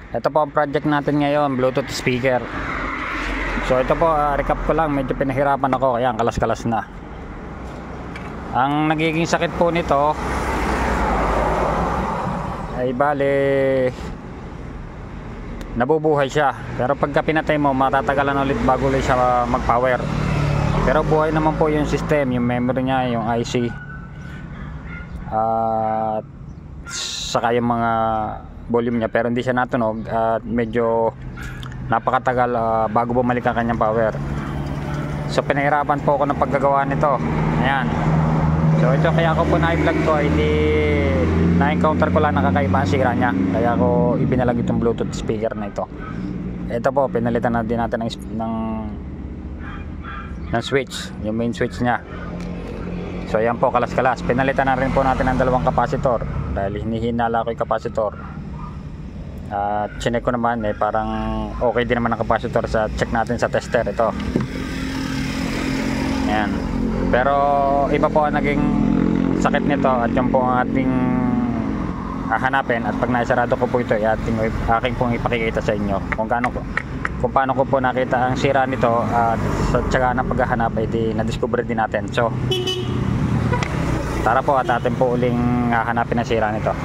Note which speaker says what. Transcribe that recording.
Speaker 1: Ito po ang project natin ngayon, Bluetooth speaker. So ito po, recap ko lang, medyo pinahirapan ako kaya kalas-kalas na. Ang nagiging sakit po nito ay bale nabubuhay siya, pero pagka pinatay mo matatagalan ulit bago ulit siya mag-power. Pero buhay naman po yung system, yung memory niya, yung IC at saka yung mga volume niya, pero hindi siya natunog at medyo napakatagal bago bumalik ang kanyang power. So pinahirapan po ako ng paggagawa nito. Ayan. So ito kaya ako po na-vlog to, hindi na-encounter ko lang nakakaiba ang sira niya, kaya ako ibinalag itong Bluetooth speaker na ito. Ito po, pinalitan na din natin ng switch, yung main switch niya. So ayan po, kalas-kalas. Pinalitan na rin po natin ang dalawang kapasitor dahil hinihinala ko yung kapasitor. At chinek ko naman parang okay din naman ang kapasitor sa check natin sa tester ito. Ayan. Pero iba po ang naging sakit nito at yung po ang ating hahanapin, at pag naisarado ko po ito aking pong ipakikita sa inyo kung paano ko po nakita ang sira nito, at sa tsaga ng paghahanap ay na-discover din natin. So tara po at atin po uling hahanapin ang sira nito.